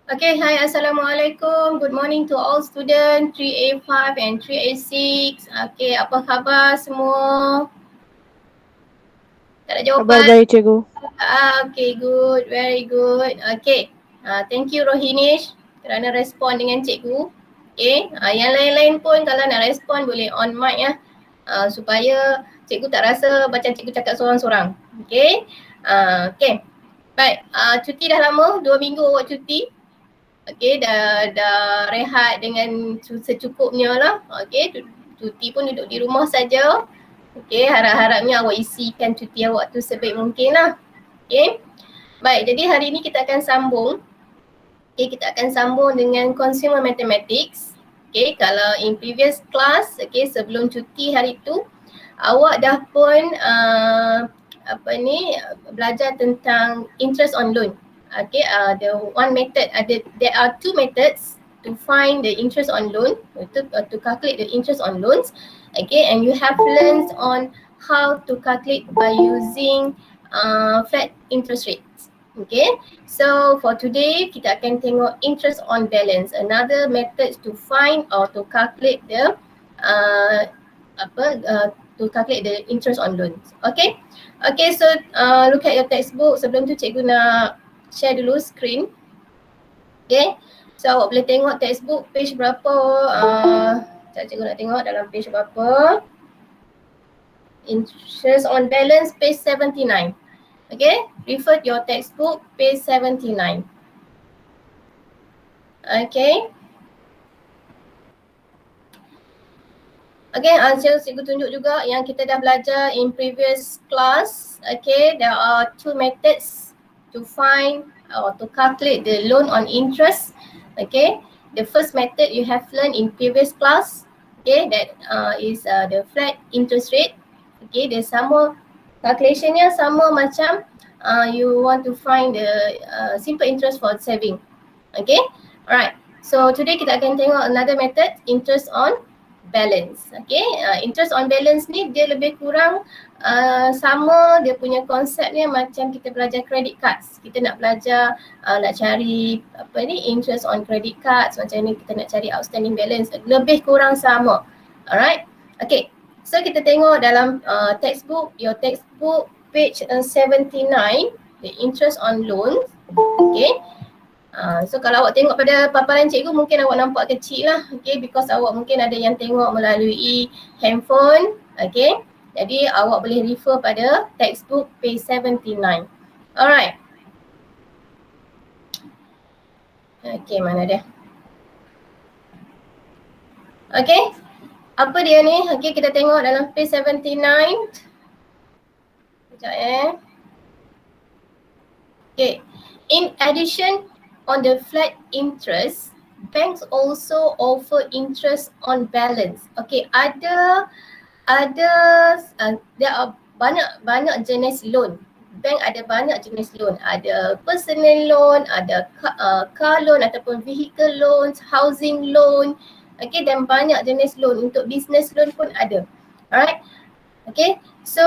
Okay, hi, Assalamualaikum. Good morning to all students 3A5 and 3A6. Okay, apa khabar semua? Tak ada Khabar jawapan? baik cikgu. Okay, good. Very good. Okay, thank you Rohinish kerana respon dengan cikgu. Okay, yang lain-lain pun kalau nak respon boleh on mic ya. Supaya cikgu tak rasa macam cikgu cakap seorang-seorang. Okay, okay. Baik, cuti dah lama, 2 minggu awak cuti. Okay, dah rehat dengan secukupnya lah. Okay, cuti pun duduk di rumah saja. Okay, harap-harapnya awak isikan cuti awak tu sebaik mungkin lah. Okay, baik, jadi hari ni kita akan sambung. Okay, kita akan sambung dengan consumer mathematics. Okay, kalau in previous class, okay, sebelum cuti hari tu, awak dah pun belajar tentang interest on loan. Okay, the one method, there are two methods to find the interest on loan, to calculate the interest on loans. Okay, and you have learned on how to calculate by using flat interest rates. Okay, so for today kita akan tengok interest on balance, another method to find or to calculate the to calculate the interest on loans. Okay, okay, so look at your textbook. Sebelum tu cikgu nak share dulu screen. Okay, so awak boleh tengok textbook page berapa. Cikgu nak tengok dalam page berapa. Interest on balance page 79. Okay, refer to your textbook page 79. Okay. Okay, cikgu tunjuk juga yang kita dah belajar in previous class. Okay, there are two methods to find or to calculate the loan on interest. Okay, the first method you have learned in previous class. Okay, that is the flat interest rate. Okay, dia sama, calculationnya sama macam you want to find the simple interest for saving. Okay, alright. So today kita akan tengok another method, interest on balance. Okay, interest on balance ni dia lebih kurang sama, dia punya konsepnya macam kita belajar credit cards. Kita nak belajar nak cari interest on credit cards, macam ni kita nak cari outstanding balance, lebih kurang sama. Alright, okay. So kita tengok dalam textbook, your textbook page 79, the interest on loans. Okay. So kalau awak tengok pada paparan cikgu mungkin awak nampak kecil lah, okay, because awak mungkin ada yang tengok melalui handphone, okay. Jadi awak boleh refer pada textbook page 79. Alright. Okay, mana dia? Okay, apa dia ni? Okay, kita tengok dalam page 79. Sekejap Okay, in addition on the flat interest, banks also offer interest on balance. Okay, there are banyak jenis loan. Bank ada banyak jenis loan. Ada personal loan, ada car loan ataupun vehicle loans, housing loan. Okay, dan banyak jenis loan. Untuk business loan pun ada. Alright. Okay, so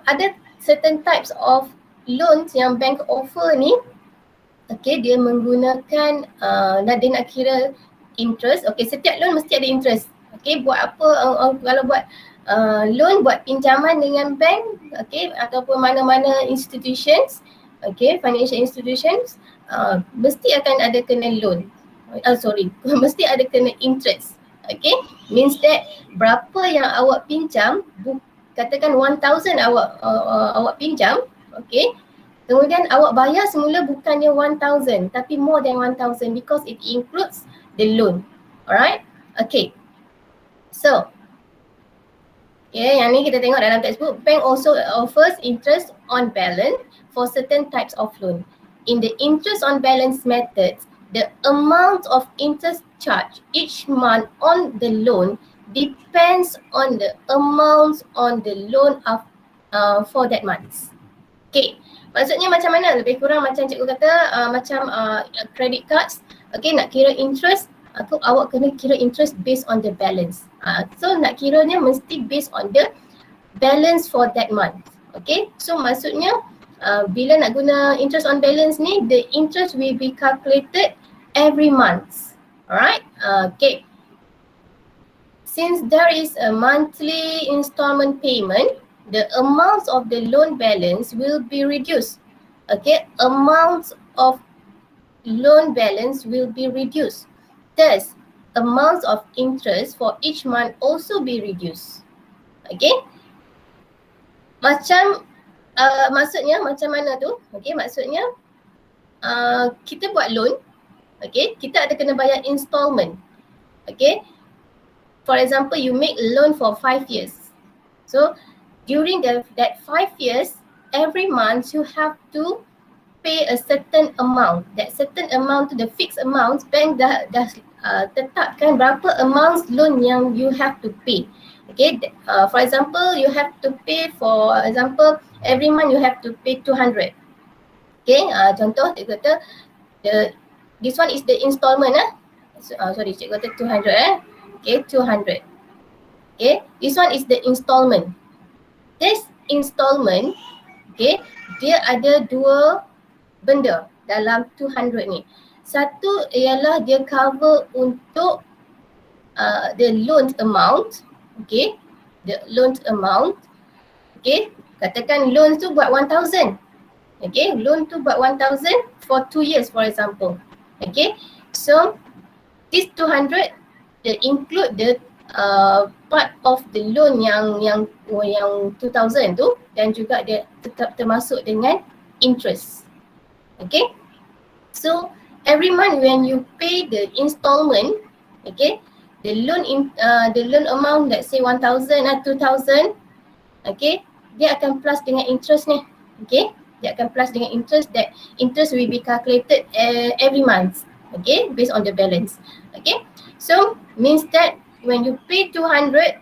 ada certain types of loans yang bank offer ni. Okay, dia menggunakan dia nak kira interest. Okay, setiap loan mesti ada interest. Okay, buat apa kalau buat loan, buat pinjaman dengan bank, okay, ataupun mana-mana institutions, okay, financial institutions, mesti akan ada kena loan. Mesti ada kena interest. Okay, means that berapa yang awak pinjam, katakan 1,000 awak pinjam, okay, kemudian awak bayar semula bukannya 1,000 tapi more than 1,000 because it includes the loan. Alright? Okay. So, okay, yang ni kita tengok dalam textbook. Bank also offers interest on balance for certain types of loan. In the interest on balance method, the amount of interest charged each month on the loan depends on the amounts on the loan of for that month. Okay. Maksudnya macam mana? Lebih kurang macam cikgu kata macam credit cards. Okay, nak kira interest, awak kena kira interest based on the balance. So nak kiranya mesti based on the balance for that month. Okay, so maksudnya bila nak guna interest on balance ni, the interest will be calculated every month. Alright, okay. Since there is a monthly installment payment, the amounts of the loan balance will be reduced. Okay, amounts of loan balance will be reduced. Thus, amounts of interest for each month also be reduced. Okay, macam maksudnya macam mana tu? Okay, maksudnya kita buat loan, okay, kita ada kena bayar installment. Okay, for example, you make loan for 5 years. So during that 5 years, every month you have to pay a certain amount. That certain amount to the fixed amount, bank dah tetapkan berapa amount loan yang you have to pay. Okay, for example, you have to pay, for example, every month you have to pay 200. Okay, contoh dia kata this one is the installment sorry, cikgu kata 200 Okay, 200. Okay, this one is the installment. This installment, okay, dia ada dua benda dalam 200 ni. Satu ialah dia cover untuk the loan amount, okay, the loan amount, okay, katakan loan tu buat 1,000, okay, loan tu buat 1,000 for 2 years for example, okay, so this 200 they include the part of the loan yang 2,000 tu, dan juga dia tetap termasuk dengan interest. Okay, so every month when you pay the installment, okay, the loan amount, let's say 1,000 or 2,000, okay, dia akan plus dengan interest ni. Okay, dia akan plus dengan interest. That interest will be calculated every month, okay, based on the balance. Okay, so means that when you pay 200,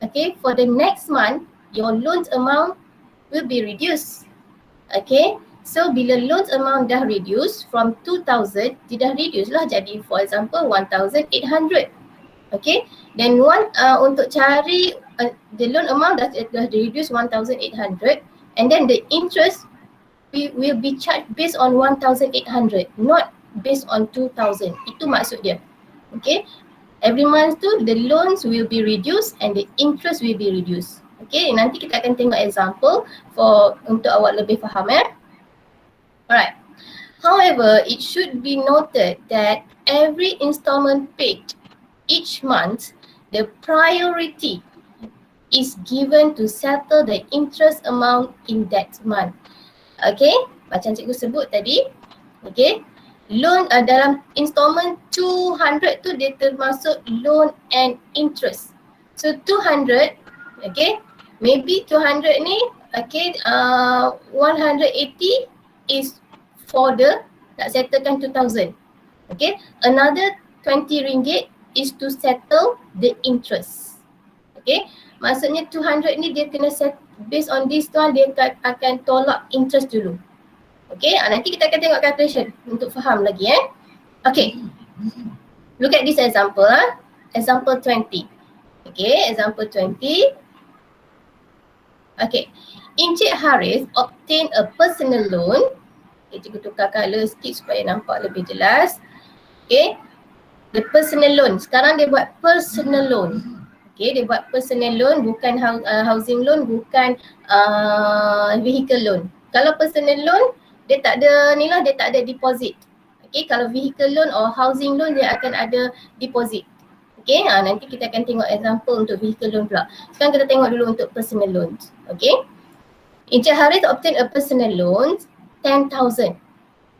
okay, for the next month your loan amount will be reduced. Okay, so bila loan amount dah reduce from 2,000, dia dah reduce lah jadi for example 1,800. Okay, then untuk cari the loan amount dah reduce 1,800, and then the interest will be charged based on 1,800, not based on 2,000. Itu maksud dia. Okay, every month tu the loans will be reduced and the interest will be reduced. Okay, nanti kita akan tengok example untuk awak lebih faham Alright. However, it should be noted that every installment paid each month, the priority is given to settle the interest amount in that month. Okay, macam cikgu sebut tadi, okay, loan dalam installment 200 tu dia termasuk loan and interest. So 200, okay, maybe 200 ni, okay, 180 is for the nak settlekan 2,000. Okay, another 20 ringgit is to settle the interest. Okay, maksudnya 200 ni dia kena set based on this one, dia akan tolak interest dulu. Okay, nanti kita akan tengok calculation untuk faham lagi Okay, look at this example example 20. Okay, example 20. Okay, Encik Haris obtain a personal loan. Okay, cikgu tukar colour sikit supaya nampak lebih jelas. Okay, the personal loan, sekarang dia buat personal loan. Okay, dia buat personal loan, bukan housing loan, bukan vehicle loan. Kalau personal loan, dia tak ada ni lah, dia tak ada deposit. Okay, kalau vehicle loan or housing loan dia akan ada deposit. Okay, nanti kita akan tengok example untuk vehicle loan pula. Sekarang kita tengok dulu untuk personal loans. Okay, Encik Haris obtain a personal loan 10,000.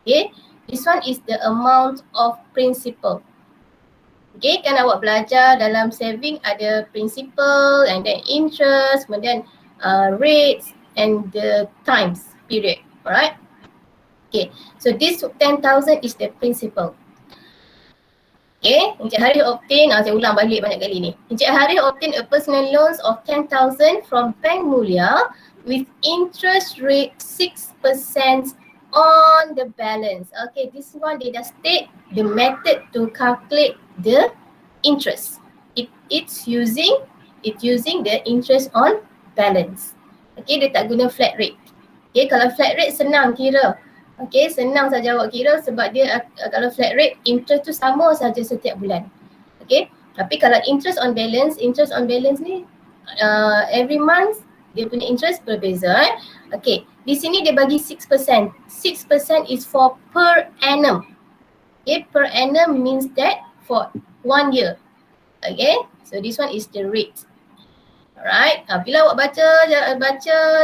Okay, this one is the amount of principal. Okay, kan awak belajar dalam saving ada principal and then interest, kemudian rates and the times period. Alright. Okay, so this 10,000 is the principal. Okay, Encik Haris obtain, saya ulang balik banyak kali ni. Encik Haris obtain a personal loans of 10,000 from Bank Mulia with interest rate 6% on the balance. Okay, this one they dah state the method to calculate the interest. It's using the interest on balance. Okay, dia tak guna flat rate. Okay, kalau flat rate senang kira. Okay, senang saja awak kira sebab dia kalau flat rate, interest tu sama saja setiap bulan. Okay, tapi kalau interest on balance ni every month dia punya interest berbeza. Okay, di sini dia bagi 6%. 6% is for per annum. Okay, per annum means that for 1 year. Okay, so this one is the rate. Alright, bila awak baca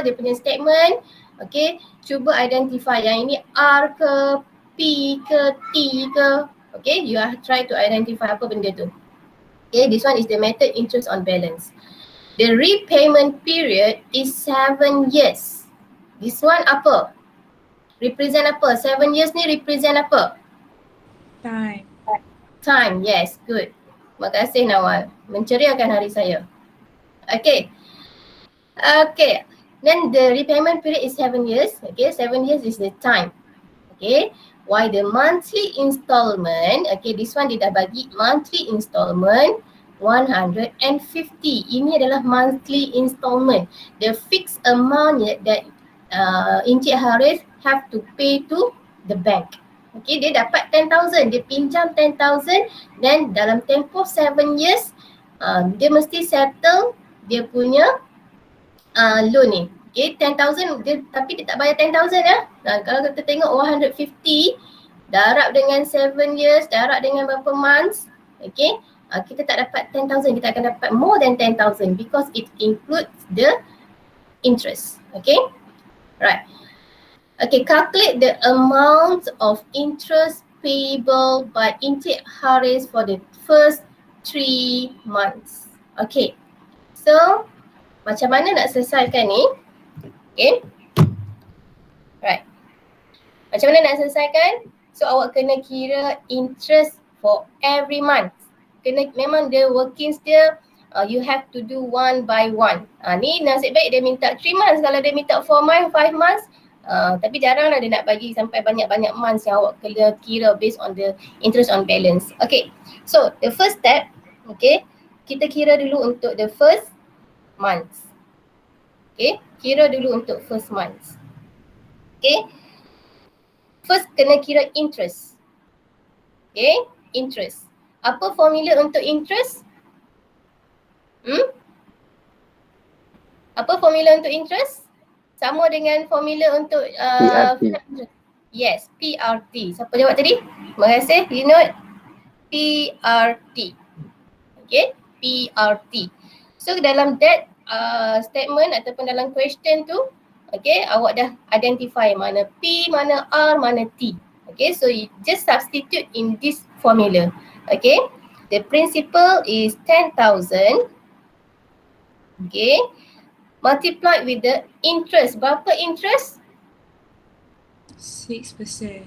dia punya statement, okay, cuba identify yang ini R ke, P ke, T ke. Okay, you are try to identify apa benda tu. Okay, this one is the method interest on balance. The repayment period is 7 years. This one apa? Represent apa? 7 years ni represent apa? Time. Time, yes, good. Terima kasih Nawal, menceriakan hari saya. Okay. Okay, then the repayment period is 7 years. Okay, 7 years is the time. Okay, why the monthly installment, okay, this one dia dah bagi monthly installment 150. Ini adalah monthly installment. The fixed amount that Encik Haris have to pay to the bank. Okay, dia dapat 10,000, dia pinjam 10,000 dan dalam tempoh 7 years dia mesti settle dia punya loan ni. Okay, 10,000 dia, tapi dia tak bayar 10,000 ya. Kalau kita tengok 150 darab dengan 7 years, darab dengan berapa months, okay, kita tak dapat 10,000, kita akan dapat more than 10,000 because it includes the interest. Okay, right. Okay, calculate the amount of interest payable by Encik Haris for the first 3 months. Okay, so macam mana nak selesaikan ni? Okay. Right. Macam mana nak selesaikan? So awak kena kira interest for every month. Memang dia workings dia you have to do one by one. Ni nasib baik dia minta 3 months. Kalau dia minta 4 months, 5 months, tapi jaranglah dia nak bagi sampai banyak-banyak months yang awak kena kira based on the interest on balance. Okay. So the first step, okay, kita kira dulu untuk the first months. Okay, kira dulu untuk first months. Okay, first kena kira interest. Okay, interest. Apa formula untuk interest? Apa formula untuk interest? Sama dengan formula untuk PRT. Yes, PRT. Siapa jawab tadi? Terima kasih, Linod. PRT. Okay, PRT. So dalam that statement ataupun dalam question tu, okay, awak dah identify mana P, mana R, mana T. Okay, so you just substitute in this formula. Okay, the principal is 10,000. Okay, multiplied with the interest. Berapa interest? 6%.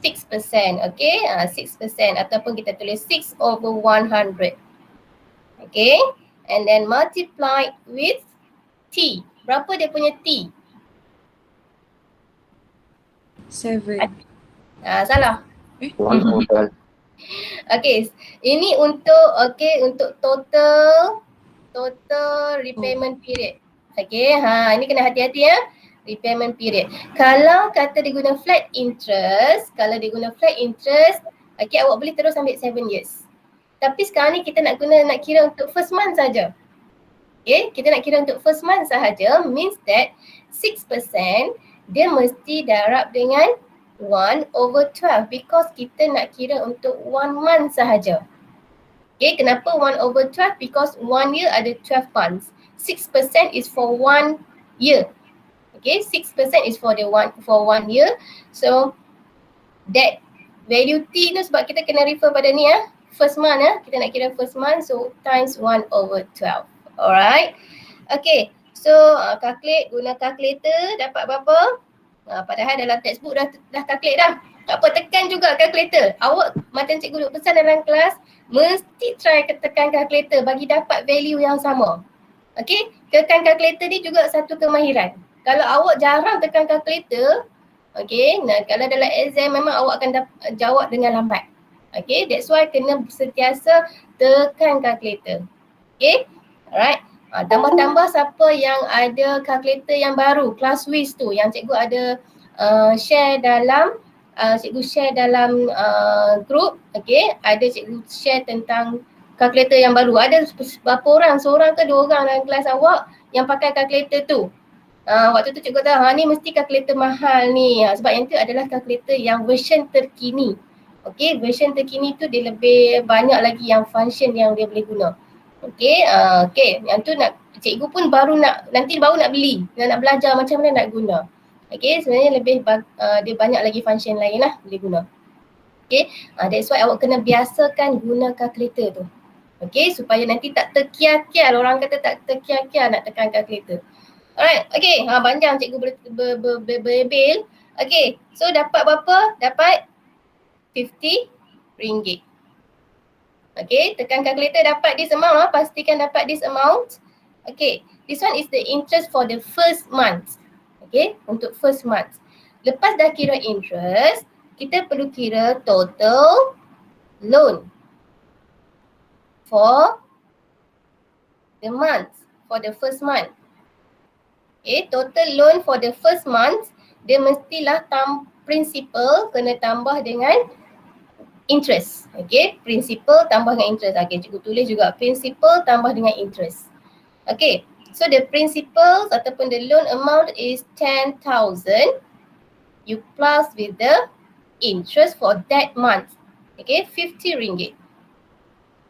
6%. Okay, 6% ataupun kita tulis 6/100. Okay, and then multiply with T. Berapa dia punya T? 7. Salah. 1/12. Okay, ini untuk untuk total repayment period. Okay, ini kena hati-hati ya. Repayment period. Kalau kata dia guna flat interest, okay, awak boleh terus ambil 7 years. Tapi sekarang ni kita nak kira untuk first month saja. Okay, kita nak kira untuk first month sahaja, means that 6% dia mesti darab dengan 1/12 because kita nak kira untuk 1 month sahaja. Okay, kenapa 1/12? Because 1 year ada 12 months. 6% is for 1 year. Okay, 6% is for 1 year. So that value T tu sebab kita kena refer pada ni ya. First month ya, kita nak kira first month, so times 1/12. Alright. Okay, so calculate, guna calculator dapat berapa? Padahal dalam textbook dah calculate dah. Tak apa, tekan juga calculator. Awak macam cikgu duk pesan dalam kelas, mesti try tekan calculator bagi dapat value yang sama. Okay, tekan calculator ni juga satu kemahiran. Kalau awak jarang tekan calculator, okay, kalau dalam exam memang awak akan jawab dengan lambat. Okay, that's why kena sentiasa tekan calculator. Okay, alright. Tambah-tambah siapa yang ada calculator yang baru, class wiz tu, yang cikgu ada share dalam cikgu share dalam group. Okay, ada cikgu share tentang kalkulator yang baru. Ada berapa orang, seorang ke dua orang dalam kelas awak yang pakai kalkulator tu. Waktu tu cikgu kata, ni mesti kalkulator mahal ni. Sebab yang tu adalah kalkulator yang version terkini. Okay, version terkini tu dia lebih banyak lagi yang function yang dia boleh guna. Okay, yang tu cikgu pun nanti baru nak beli. Nak belajar macam mana nak guna. Okay, sebenarnya dia banyak lagi function lain lah boleh guna. Okay, that's why awak kena biasakan guna kalkulator tu. Okay, supaya nanti tak terkial-kial. Orang kata tak terkial-kial nak tekan kalkulator. Alright, okay. Panjang cikgu berbebel. Okay, so dapat berapa? Dapat RM50. Okay, tekan kalkulator dapat this amount. Pastikan dapat this amount. Okay, this one is the interest for the first month. Okay, untuk first month. Lepas dah kira interest, kita perlu kira total loan for the month, for the first month. Okay, total loan for the first month, dia mestilah principal kena tambah dengan interest. Okay, principal tambah dengan interest. Okay, cikgu tulis juga principal tambah dengan interest. Okay, so the principal ataupun the loan amount is 10,000. You plus with the interest for that month. Okay, RM50.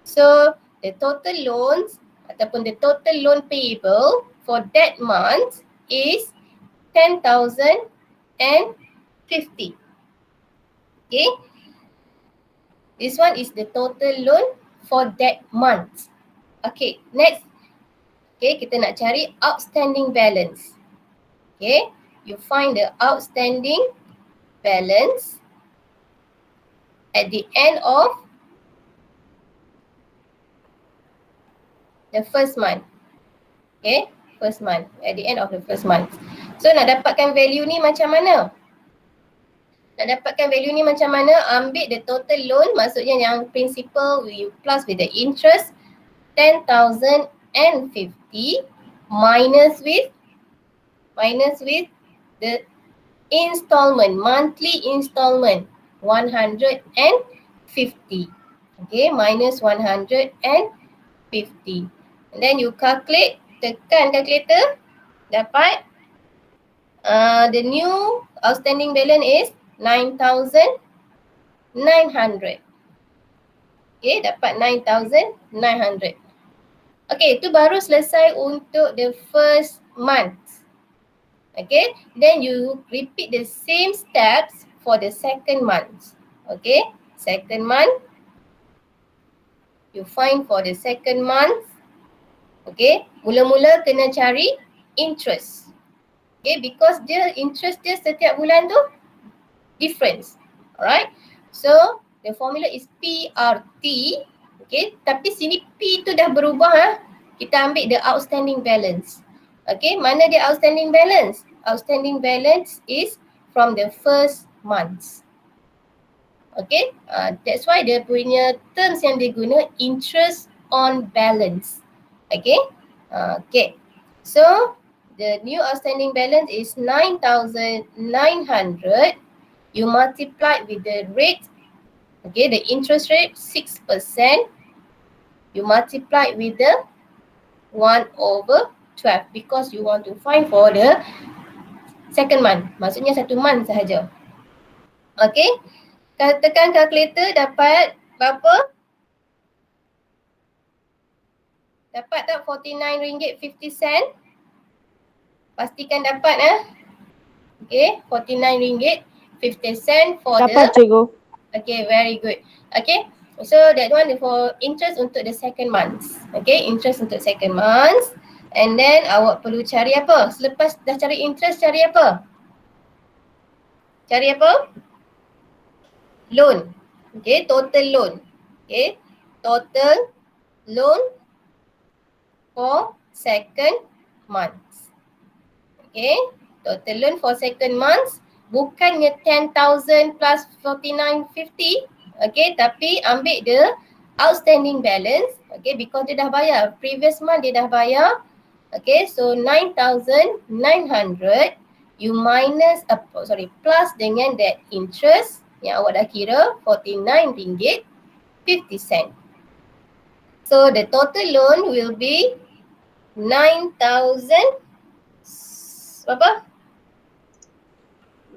So the total loans ataupun the total loan payable for that month is 10,050. Okay, this one is the total loan for that month. Okay, next. Okay, kita nak cari outstanding balance. Okay, you find the outstanding balance at the end of the first month. Okay, first month, at the end of the first month. So nak dapatkan value ni macam mana? Nak dapatkan value ni macam mana? Ambil the total loan, maksudnya yang principal you plus with the interest 10,050 minus with the installment, monthly installment 150. Okay, minus 150. And then you calculate, tekan calculator, dapat the new outstanding balance is 9,900. Okay, dapat 9,900. Okay, itu baru selesai untuk the first month. Okay, then you repeat the same steps for the second month. Okay, second month, you find for the second month. Okay, mula-mula kena cari interest. Okay, because dia interest dia setiap bulan tu difference. Alright, so the formula is PRT. Okay, tapi sini P tu dah berubah. Kita ambil the outstanding balance. Okay, mana dia outstanding balance? Outstanding balance is from the first month. Okay, that's why dia punya terms yang dia guna interest on balance. Okay, okay. So the new outstanding balance is 9,900. You multiply with the rate. Okay, the interest rate 6%. You multiply with the 1/12 because you want to find for the second month. Maksudnya satu month sahaja. Okay, tekan calculator dapat berapa? Dapat tak RM49.50? Pastikan dapat Okay, RM49.50 for Dapat, cikgu. Okay, very good. Okay, so that one for interest untuk the second month. Okay, interest untuk second month. And then awak perlu cari apa? Selepas dah cari interest, cari apa? Cari apa? Loan. Okay, total loan. Okay, total loan for second month. Okay, total loan for second month bukannya 10,000 plus 49.50. Okay, tapi ambil the outstanding balance. Okay, because dia dah bayar. Previous month dia dah bayar. Okay, so 9,900 you minus, plus dengan that interest yang awak dah kira RM49.50. So the total loan will be 9,000 berapa?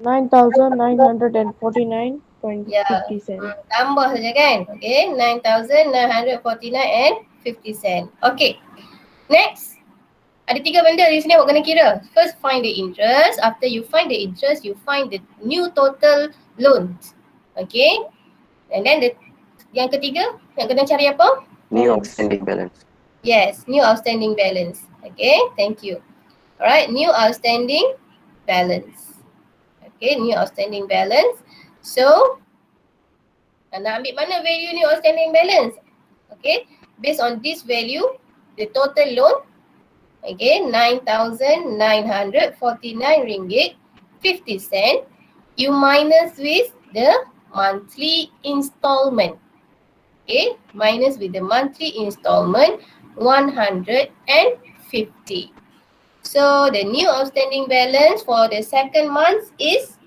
9,949.50 cents. Tambah saja kan? Okay, 9,949.50. Okay, next. Ada 3 benda di sini awak kena kira. First, find the interest. After you find the interest, you find the new total loans. Okay. And then yang ketiga, yang kena cari apa? New outstanding balance. Yes, new outstanding balance. Okay, thank you. Alright, new outstanding balance. Okay, new outstanding balance. So, nak ambil mana value new outstanding balance? Okay, based on this value, the total loan, okay, RM9,949.50. You minus with the monthly installment. Okay, minus with the monthly installment 150. So the new outstanding balance for the second month is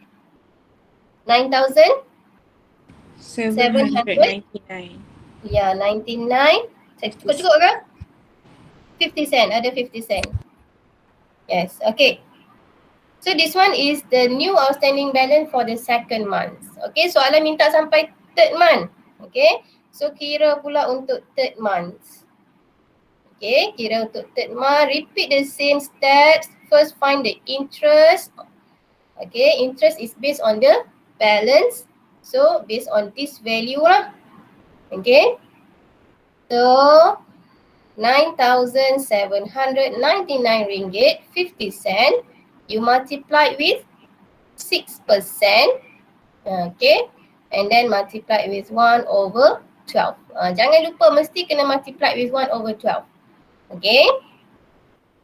9,000. 799. Ya, 99. Cukup ke? 50 cent, ada 50 cent. Yes, okay. So this one is the new outstanding balance for the second month. Okay, soalan minta sampai third month. Okay, so kira pula untuk third month. Okay, kira untuk third month, repeat the same steps. First find the interest. Okay, interest is based on the balance. So based on this value lah. Okay, so RM9,799.50. You multiply with 6%. Okay, and then multiply with 1/12. Jangan lupa mesti kena multiply with 1/12. Okay.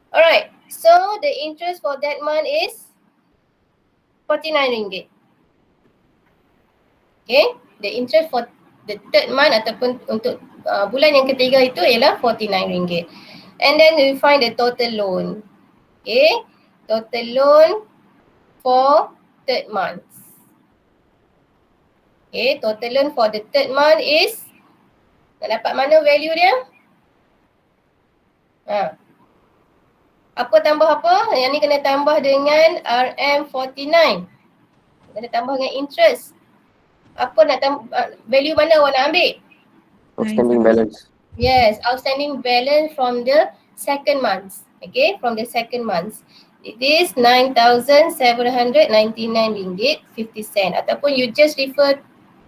Alright. So the interest for that month is RM49. Okay. The interest for the third month ataupun untuk bulan yang ketiga itu ialah RM49. And then we find the total loan. Okay. Total loan for third month. Okay. Total loan for the third month is, nak dapat mana value dia? Apa tambah apa? Yang ni kena tambah dengan RM49. Kena tambah dengan interest. Apa nak value mana awak nak ambil? Outstanding balance. Yes, outstanding balance from the second month. Okay, from the second month. It is RM9,799.50. Ataupun you just refer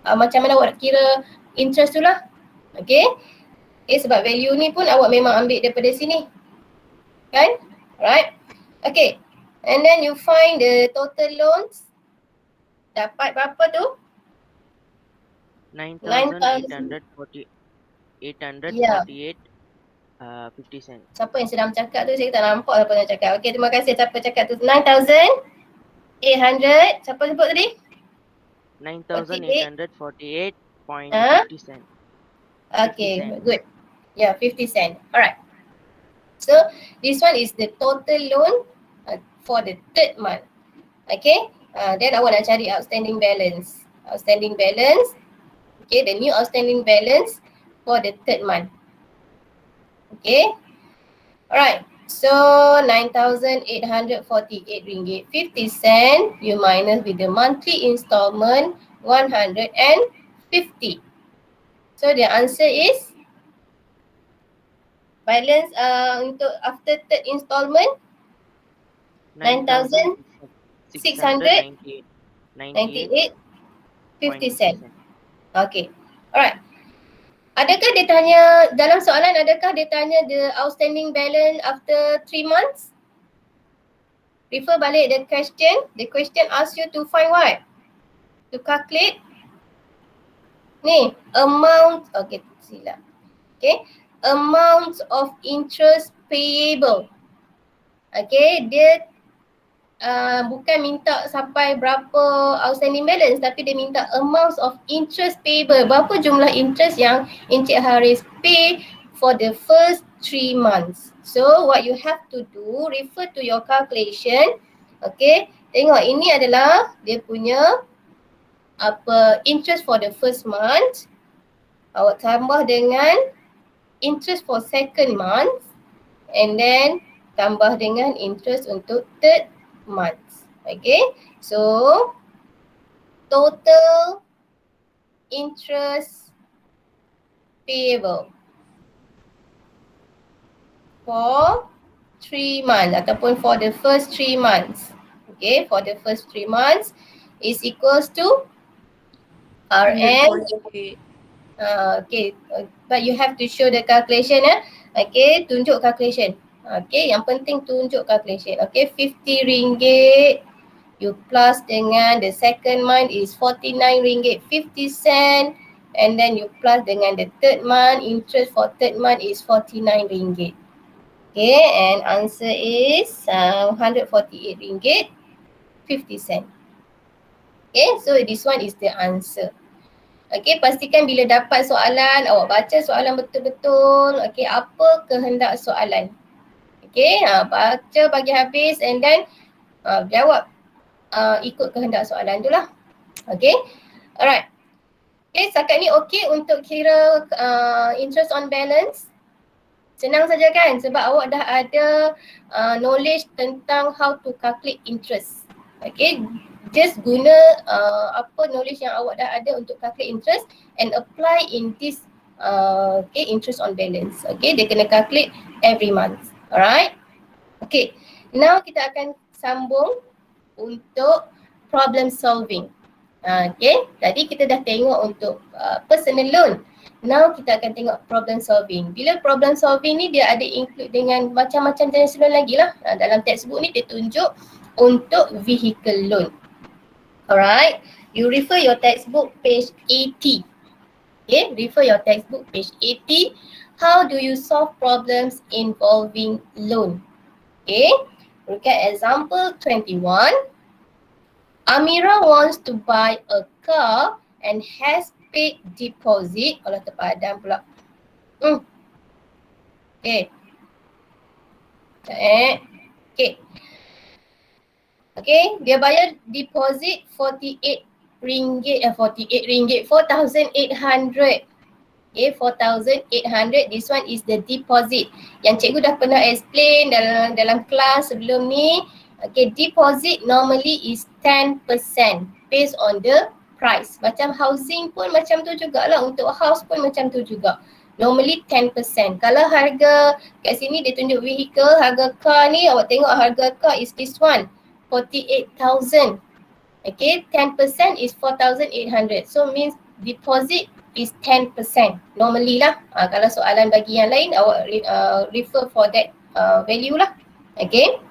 macam mana awak kira interest tu lah. Okay. Okay, sebab value ni pun awak memang ambil daripada sini. Kan? Alright. Okay. And then you find the total loans. Dapat berapa tu? 9,848 50 cents. Siapa yang sedang cakap tu? Saya tak nampak siapa yang cakap. Okay, terima kasih siapa cakap tu. 9,800. Siapa sebut tadi? 9,848.50 cents. Okay, 50 cent. good. Yeah, 50 cent. Alright. So this one is the total loan for the third month. Okay. Then awak nak cari outstanding balance. Outstanding balance. Okay, the new outstanding balance for the third month. Okay. Alright. So RM9,848.50. You minus with the monthly installment 150. So the answer is balance untuk after third installment 9,698.50 cent. Okay. Alright. Adakah dia tanya dalam soalan, adakah dia tanya the outstanding balance after 3 months? Refer balik the question. The question asks you to find what? To calculate ni amount, okay silap. Okay, amount of interest payable. Okay, dia bukan minta sampai berapa outstanding balance, tapi dia minta amount of interest payable. Berapa jumlah interest yang Encik Haris pay for the first 3 months. So what you have to do, refer to your calculation. Okay, Tengok ini adalah dia punya interest for the first month. Awak tambah dengan interest for second month and then tambah dengan interest untuk third month. Okay, so total interest payable for 3 months ataupun for the first 3 months. Okay, for the first 3 months is equals to RN. 148. Okay, but you have to show the calculation Okay, tunjuk calculation. Okay, yang penting tunjuk calculation. Okay, 50 ringgit you plus dengan the second month is 49 ringgit 50 sen and then you plus dengan the third month, interest for third month is 49 ringgit. Okay, and answer is 148 ringgit 50 sen. Okay, so this one is the answer. Okay, pastikan bila dapat soalan, awak baca soalan betul-betul. Okay, apa kehendak soalan. Okay, baca bagi habis and then jawab ikut kehendak soalan tu lah. Okay, alright. Okay, setakat ni okay untuk kira interest on balance. Senang saja kan sebab awak dah ada knowledge tentang how to calculate interest. Okay, just guna apa knowledge yang awak dah ada untuk calculate interest and apply in this interest on balance. Okay, dia kena calculate every month. Alright. Okay, now kita akan sambung untuk problem solving. Okay, tadi kita dah tengok untuk personal loan. Now kita akan tengok problem solving. Bila problem solving ni dia ada include dengan macam-macam jenis loan lagi lah. Dalam textbook ni dia tunjuk untuk vehicle loan. Alright, you refer your textbook page 80. Okay, refer your textbook page 80. How do you solve problems involving loan? Okay, look at example 21. Amira wants to buy a car and has paid deposit. Kalau terpadam pula. Okay. Okay. Okay, dia bayar deposit 48 ringgit, 4,800. Okay, 4,800. This one is the deposit. Yang cikgu dah pernah explain dalam kelas sebelum ni. Okay, deposit normally is 10% based on the price. Macam housing pun macam tu jugalah. Untuk house pun macam tu juga. Normally 10%. Kalau harga kat sini dia tunjuk vehicle, harga car ni awak tengok harga car is this one. 48,000. Okay, 10% is 4,800. So means deposit is 10%. Normally lah. Kalau soalan bagi yang lain awak refer for that value lah. Okay.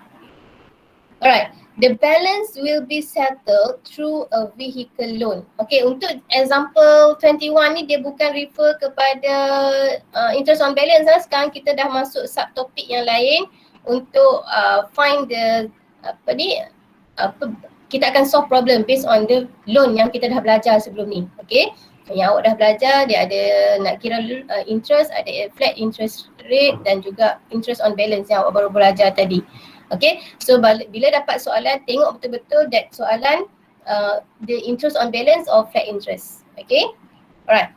Alright. The balance will be settled through a vehicle loan. Okay, untuk example 21 ni dia bukan refer kepada interest on balance lah. Sekarang kita dah masuk subtopik yang lain untuk find the kita akan solve problem based on the loan yang kita dah belajar sebelum ni. Okay, yang awak dah belajar dia ada nak kira interest, ada flat interest rate dan juga interest on balance yang awak baru belajar tadi. Okay, so bila dapat soalan tengok betul-betul that soalan the interest on balance or flat interest. Okay, alright.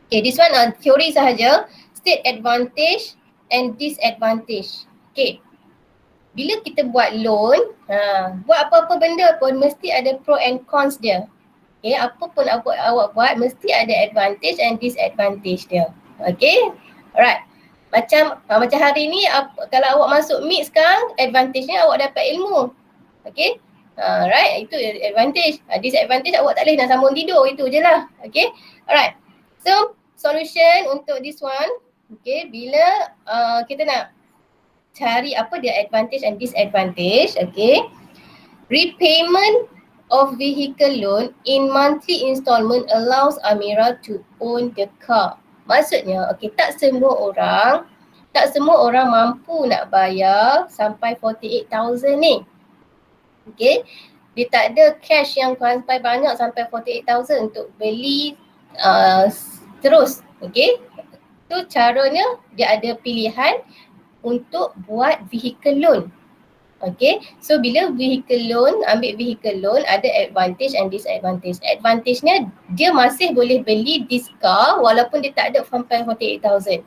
Okay, this one theory sahaja. State advantage and disadvantage. Okay, bila kita buat loan, buat apa-apa benda pun mesti ada pro and cons dia. Okay, apa pun awak buat mesti ada advantage and disadvantage dia. Okay, alright. Macam hari ni kalau awak masuk MIT sekarang, advantage-nya awak dapat ilmu. Okay, right, itu advantage. Disadvantage awak tak boleh nak sambung tidur, itu je lah. Okay, alright. So solution untuk this one, okay, bila kita nak cari apa dia advantage and disadvantage, okay. Repayment of vehicle loan in monthly installment allows Amira to own the car. Maksudnya, okay, tak semua orang mampu nak bayar sampai 48,000 ni. Okay, dia tak ada cash yang sampai banyak sampai 48,000 untuk beli terus. Okay, tu caranya dia ada pilihan untuk buat vehicle loan. Okay, so bila vehicle loan, ambil vehicle loan ada advantage and disadvantage. Advantage-nya dia masih boleh beli this car walaupun dia tak ada sampai 48,000.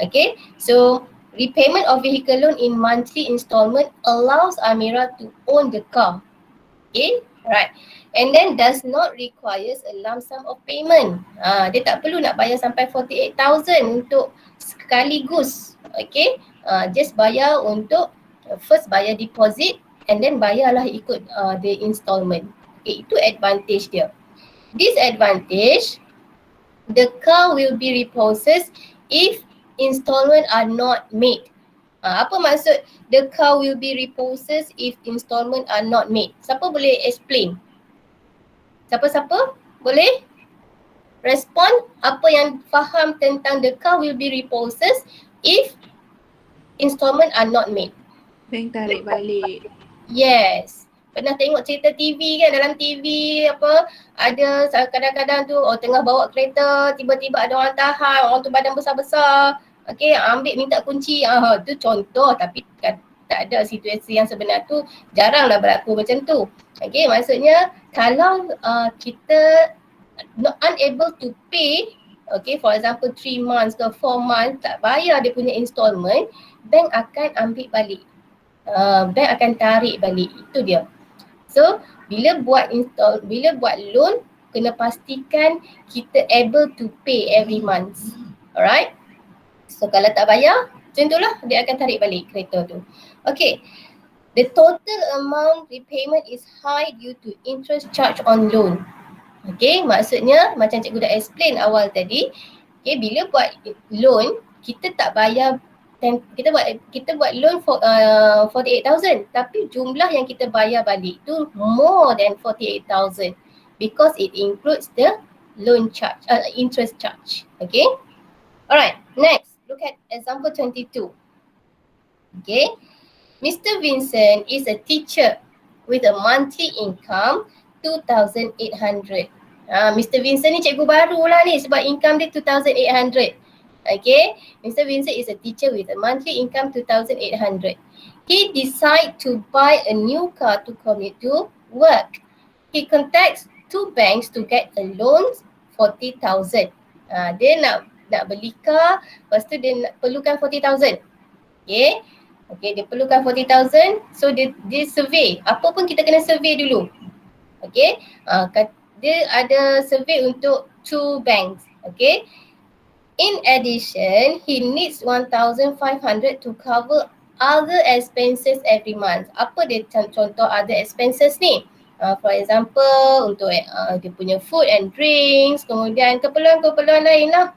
Okay, so repayment of vehicle loan in monthly installment allows Amira to own the car. Okay, right. And then does not requires a lump sum of payment. Dia tak perlu nak bayar sampai 48,000 untuk sekaligus. Okay, just bayar untuk first bayar deposit and then bayarlah ikut the installment. Okay, itu advantage dia. Disadvantage, the car will be repossessed if installment are not made. Apa maksud the car will be repossessed if installment are not made? Siapa boleh explain? Siapa-siapa boleh respon apa yang faham tentang the car will be repossessed if installment are not made? Bank tarik balik. Yes. Pernah tengok cerita TV kan, dalam TV apa ada kadang-kadang tu tengah bawa kereta tiba-tiba ada orang tahan, orang tu badan besar-besar. Okey, ambil minta kunci. Tu contoh tapi tak ada situasi yang sebenar tu, jaranglah berlaku macam tu. Okey, maksudnya kalau kita not unable to pay, okay, for example 3 months ke 4 months tak bayar dia punya installment, bank akan ambil balik. Bank akan tarik balik, itu dia. So bila buat loan kena pastikan kita able to pay every month. Alright. So kalau tak bayar, macam itulah dia akan tarik balik kereta tu. Okay. The total amount repayment is high due to interest charge on loan. Okay, maksudnya macam cikgu dah explain awal tadi. Okay, bila buat loan kita tak bayar, kita buat loan for 48,000 tapi jumlah yang kita bayar balik tu more than 48,000 because it includes the loan charge, interest charge. Okay. Alright, next look at example 22. Okay, Mr. Vincent is a teacher with a monthly income 2,800. Mr. Vincent ni cikgu baru lah ni sebab income dia 2,800. Okay, Mr. Vincent is a teacher with a monthly income 2,800. He decide to buy a new car to commute to work. He contacts 2 banks to get a loan 40,000. Dia nak beli car, lepas tu dia perlukan 40,000. Okay. Okay, dia perlukan 40,000, so dia survey. Apa pun kita kena survey dulu. Okay, dia ada survey untuk 2 banks. Okay, in addition, he needs 1,500 to cover other expenses every month. Apa dia contoh other expenses ni? For example, untuk dia punya food and drinks, kemudian keperluan-keperluan lain lah.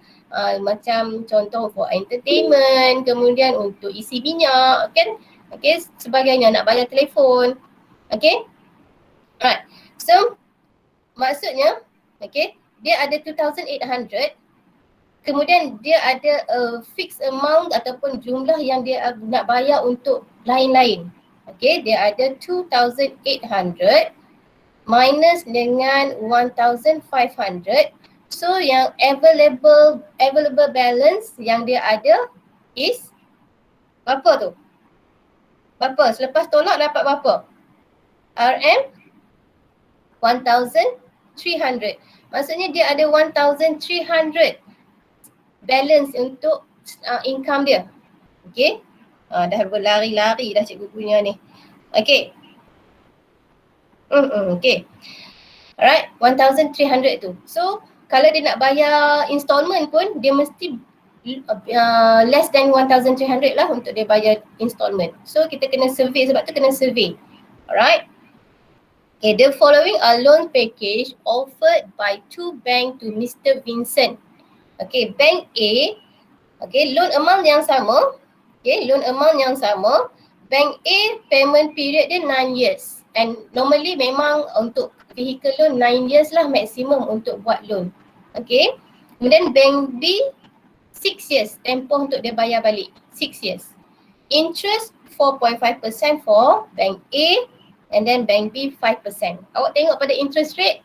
Macam contoh for entertainment, kemudian untuk isi minyak kan, okay, sebagainya, nak bayar telefon. Okay, alright, so maksudnya okay, dia ada 2,800, kemudian dia ada fixed amount ataupun jumlah yang dia nak bayar untuk lain-lain. Okay, dia ada 2,800 minus dengan 1,500. So yang available balance yang dia ada is berapa tu? Berapa? Selepas tolak dapat berapa? RM 1,300. Maksudnya dia ada 1,300 balance untuk income dia. Okay. Dah berlari-lari dah cikgu punya ni. Okay. Okay. Alright, 1,300 tu. So kalau dia nak bayar installment pun dia mesti less than 1,300 lah untuk dia bayar installment. So kita kena survey, sebab tu kena survey. Alright. Okay, the following are loan package offered by 2 bank to Mr. Vincent. Okay, bank A, okay, loan amount yang sama. Okay, loan amount yang sama. Bank A payment period dia 9 years. And normally memang untuk vehicle loan 9 years lah maksimum untuk buat loan. Okay, kemudian bank B 6 years tempoh untuk dia bayar balik, 6 years. Interest 4.5% for bank A and then bank B 5%. Awak tengok pada interest rate,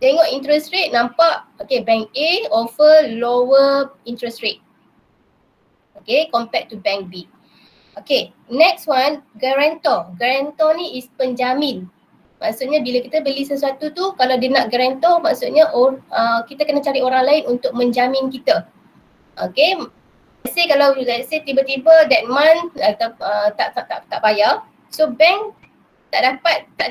tengok interest rate nampak, okay, bank A offer lower interest rate, okay, compared to bank B. Okay, next one, guarantor. Guarantor ni is penjamin. Maksudnya bila kita beli sesuatu tu, kalau dia nak guarantor, maksudnya kita kena cari orang lain untuk menjamin kita. Okay, let's say tiba-tiba that month tak bayar, so bank tak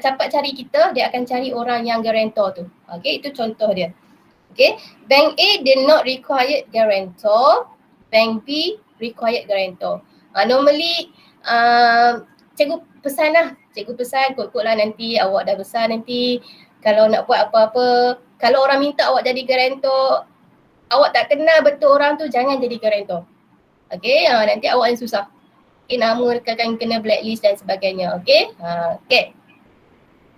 dapat cari kita, dia akan cari orang yang guarantor tu. Okay, itu contoh dia. Okay, bank A did not require guarantor, bank B required guarantor. Normally cikgu pesan kot lah nanti awak dah besar nanti kalau nak buat apa-apa, kalau orang minta awak jadi guarantor, awak tak kenal betul orang tu, jangan jadi guarantor. Okay, nanti awak yang susah. Okay, nama akan kena blacklist dan sebagainya. Okay, okay.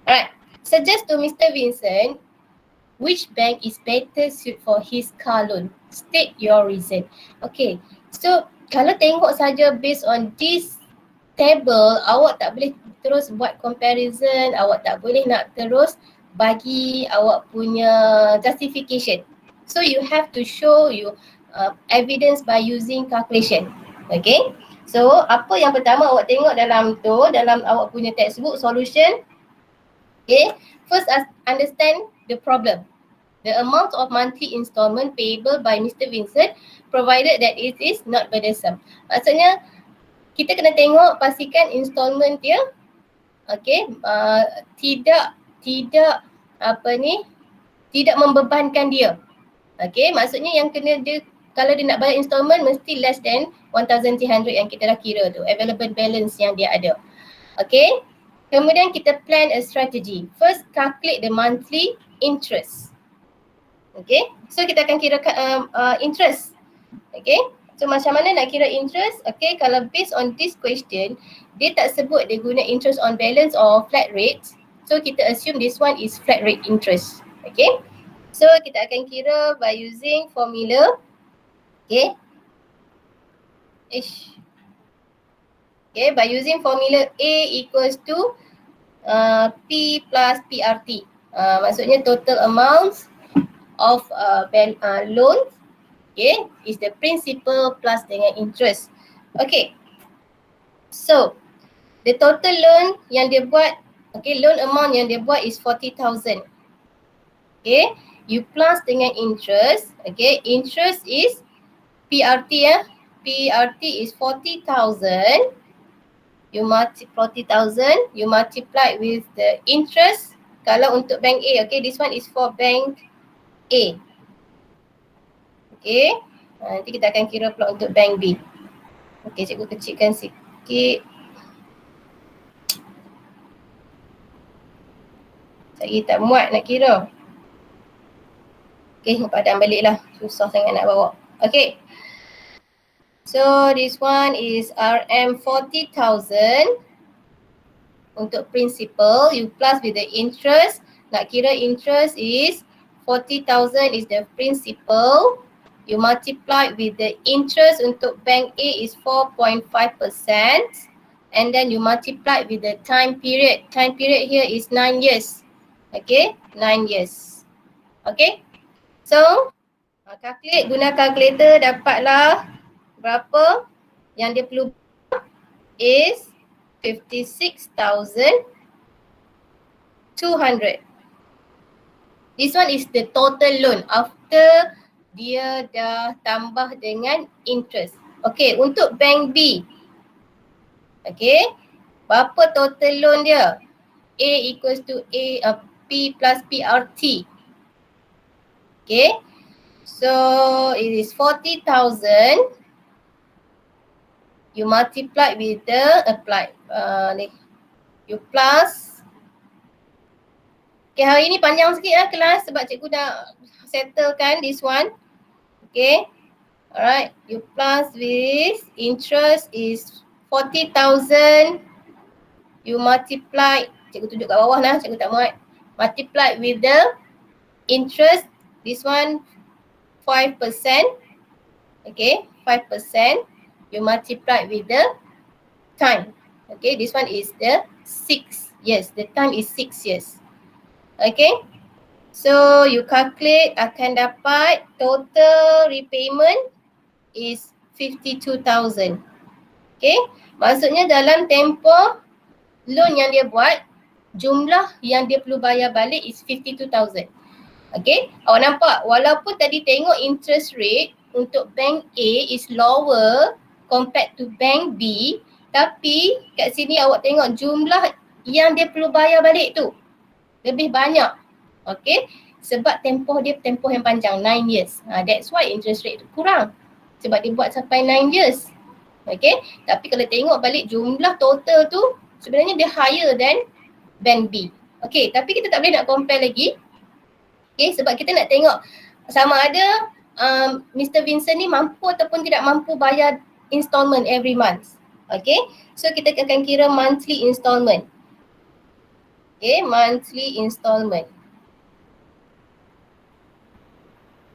Alright, suggest to Mr. Vincent which bank is better suit for his car loan. State your reason. Okay, so kalau tengok saja based on this table, awak tak boleh terus buat comparison, awak tak boleh nak terus bagi awak punya justification. So you have to show you evidence by using calculation. Okay, so apa yang pertama awak tengok dalam awak punya textbook solution. Okay, first understand the problem. The amount of monthly installment payable by Mr. Vincent provided that it is not burdensome. Maksudnya kita kena tengok pastikan installment dia tidak membebankan dia. Okay, maksudnya yang kena dia, kalau dia nak bayar installment mesti less than 1,300 yang kita dah kira tu, available balance yang dia ada. Okay, kemudian kita plan a strategy. First, calculate the monthly interest. Okay, so kita akan kira interest. Okay, so macam mana nak kira interest? Okay, kalau based on this question, dia tak sebut dia guna interest on balance or flat rate. So kita assume this one is flat rate interest. Okay, so kita akan kira by using formula. Okay, okay, by using formula A equals to P plus PRT. Maksudnya total amounts of loan, okay, is the principal plus dengan interest. Okay, so the total loan yang dia buat, okay, loan amount yang dia buat is 40,000. Okay, you plus dengan interest. Okay, interest is PRT PRT is 40,000. You multiply 40,000, you multiply with the interest. Kalau untuk bank A, okay, this one is for bank A. Okay, nanti kita akan kira pula untuk bank B. Okay, cikgu kecilkan sikit. Saya tak muat nak kira. Okay, padan balik lah. Susah sangat nak bawa. Okay, so this one is RM 40,000 untuk principal. You plus with the interest. Nak kira interest is 40,000 is the principal. You multiply with the interest untuk bank A is 4.5%. And then you multiply with the time period. Time period here is 9 years. Okay, 9 years. Okay, so calculate, guna calculator dapatlah berapa yang dia perlu is 56,200. This one is the total loan after dia dah tambah dengan interest. Okay, untuk bank B. Okay, berapa total loan dia? A equals to P plus PRT. Okay, so it is 40,000. You multiply with the you plus. Okay, hari ni panjang sikit lah kelas sebab cikgu dah settlekan this one. Okay, alright, you plus with interest is 40,000. You multiply, cikgu tunjuk kat bawah lah, cikgu tak muat. Multiply with the interest, this one 5%. Okay, 5%. You multiply with the time. Okay, this one is the 6 years. The time is 6 years. Okay, so you calculate, akan dapat total repayment is 52,000. Okay, maksudnya dalam tempoh loan yang dia buat, jumlah yang dia perlu bayar balik is 52,000. Okay, awak nampak walaupun tadi tengok interest rate untuk bank A is lower compared to bank B, tapi kat sini awak tengok jumlah yang dia perlu bayar balik tu lebih banyak. Okay, sebab tempoh dia tempoh yang panjang, 9 years. That's why interest rate tu kurang. Sebab dia buat sampai 9 years. Okay, tapi kalau tengok balik jumlah total tu sebenarnya dia higher than bank B. Okay, tapi kita tak boleh nak compare lagi. Okay, sebab kita nak tengok sama ada Mr. Vincent ni mampu ataupun tidak mampu bayar installment every month. Okay, so kita akan kira monthly installment. Okay, monthly installment.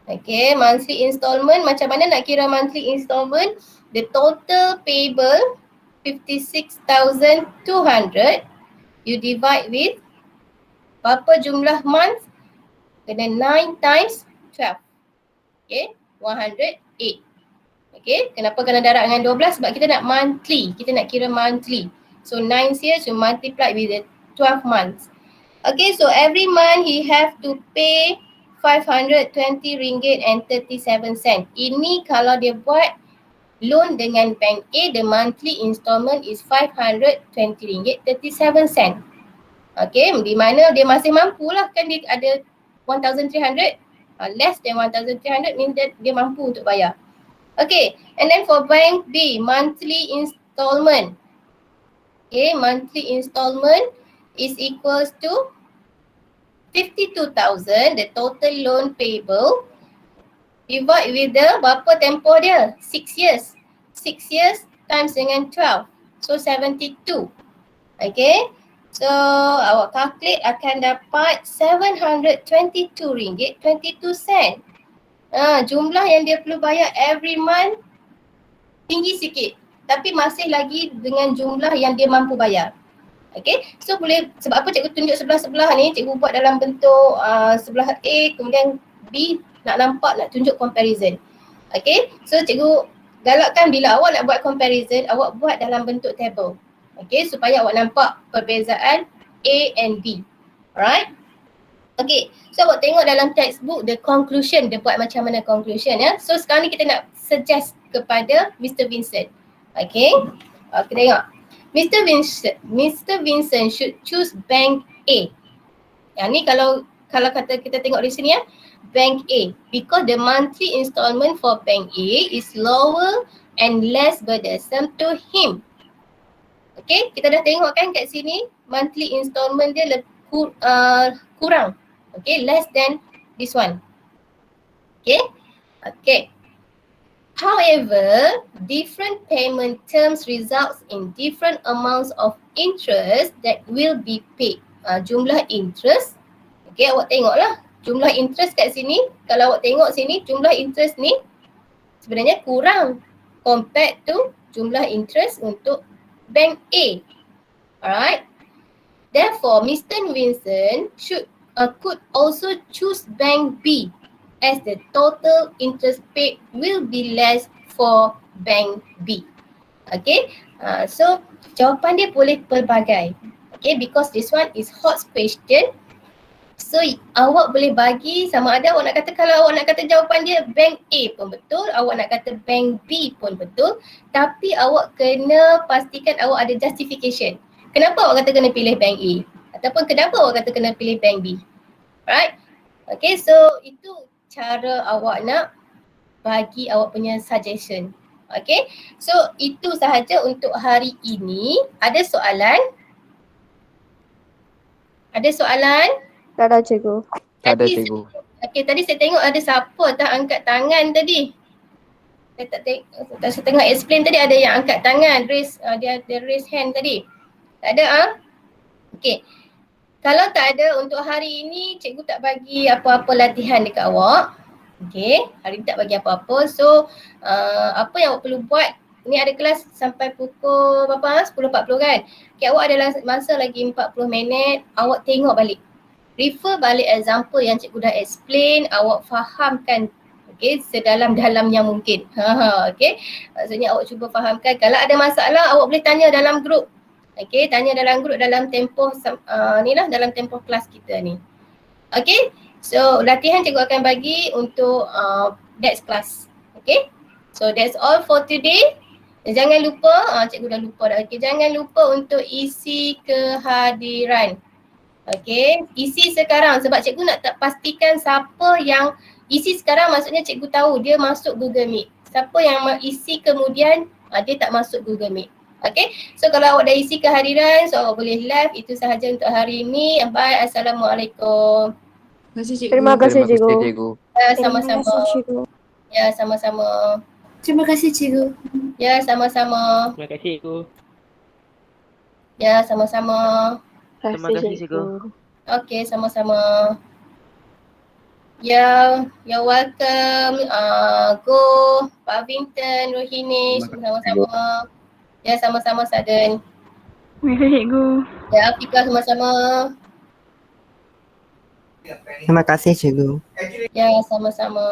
Okay, monthly installment, macam mana nak kira monthly installment? The total payable 56,200 you divide with berapa jumlah month? Kena 9 times 12. Okay, 108. Okay, kenapa kena darab dengan 12? Sebab kita nak monthly, kita nak kira monthly. So 9 years you multiply with the 12 months. Okay, so every month he have to pay RM520.37. Ini kalau dia buat loan dengan bank A, the monthly installment is RM520.37. Okay, di mana dia masih mampu lah, kan dia ada 1,300, less than 1,300 means that dia mampu untuk bayar. Okay, and then for bank B, monthly installment. Okay, monthly installment is equals to 52,000, the total loan payable, divide with the berapa tempoh dia? 6 years. 6 years times dengan 12. So 72. Okay. So awak calculate akan dapat RM722.22. Jumlah yang dia perlu bayar every month tinggi sikit. Tapi masih lagi dengan jumlah yang dia mampu bayar. Okay. So boleh, sebab apa cikgu tunjuk sebelah-sebelah ni, cikgu buat dalam bentuk sebelah A kemudian B, nak nampak, nak tunjuk comparison. Okay, so cikgu galakkan bila awak nak buat comparison, awak buat dalam bentuk table. Okay, supaya awak nampak perbezaan A and B. Alright. Okay, so awak tengok dalam textbook the conclusion, dia buat macam mana conclusion ya. So sekarang ni kita nak suggest kepada Mr. Vincent. Okay, kita tengok. Mr. Vincent should choose bank A. Yang ni kalau kata kita tengok di sini ya, bank A, because the monthly installment for bank A is lower and less burdensome to him. Okay, kita dah tengok kan kat sini monthly installment dia kurang. Okay, less than this one. Okay, okay. However, different payment terms results in different amounts of interest that will be paid. Jumlah interest, okay, awak tengoklah. Jumlah interest kat sini, kalau awak tengok sini, jumlah interest ni sebenarnya kurang compared to jumlah interest untuk bank A. Alright. Therefore, Mr. Vincent could also choose bank B as the total interest paid will be less for bank B. Okay, so jawapan dia boleh pelbagai. Okay, because this one is hot question. So awak boleh bagi sama ada awak nak kata, kalau awak nak kata jawapan dia bank A pun betul, awak nak kata bank B pun betul, tapi awak kena pastikan awak ada justification. Kenapa awak kata kena pilih bank A? Ataupun kenapa awak kata kena pilih bank B? Right? Okay, so itu cara awak nak bagi awak punya suggestion. Okay, so itu sahaja untuk hari ini. Ada soalan? Ada soalan? Tak ada cikgu. Tak ada cikgu. Okay, tadi saya tengok ada siapa tak angkat tangan tadi. Saya tengok explain tadi ada yang angkat tangan, dia raise hand tadi. Tak ada Okay. Kalau tak ada untuk hari ini, cikgu tak bagi apa-apa latihan dekat awak. Okay, hari ni tak bagi apa-apa. So, apa yang awak perlu buat, ni ada kelas sampai pukul berapa? 10.40 kan? Okay, awak ada masa lagi 40 minit, awak tengok balik. Refer balik example yang cikgu dah explain, awak fahamkan. Okay, sedalam-dalam yang mungkin. Okay, maksudnya awak cuba fahamkan. Kalau ada masalah awak boleh tanya dalam grup. Okay, tanya dalam grup dalam tempoh ni lah, dalam tempoh kelas kita ni. Okay, so latihan cikgu akan bagi untuk next class. Okay, so that's all for today. Jangan lupa, cikgu dah lupa dah. Okay, jangan lupa untuk isi kehadiran. Okay, isi sekarang sebab cikgu nak pastikan siapa yang isi sekarang, maksudnya cikgu tahu dia masuk Google Meet. Siapa yang isi kemudian dia tak masuk Google Meet. Okay, so kalau awak dah isi kehadiran, so awak boleh live. Itu sahaja untuk hari ini. Bye, Assalamualaikum. Terima kasih cikgu. Terima kasih cikgu. Ya, sama-sama. Ya, sama-sama. Terima kasih cikgu. Ya, sama-sama. Terima kasih cikgu. Ya, sama-sama. Terima kasih cikgu. Okay, sama-sama. Ya, you're welcome. Go, Pak Vinton, Rohini, sama-sama. Ya, sama-sama Saden. Terima kasih cikgu. Ya, Afika sama-sama. Terima kasih cikgu. Ya, sama-sama.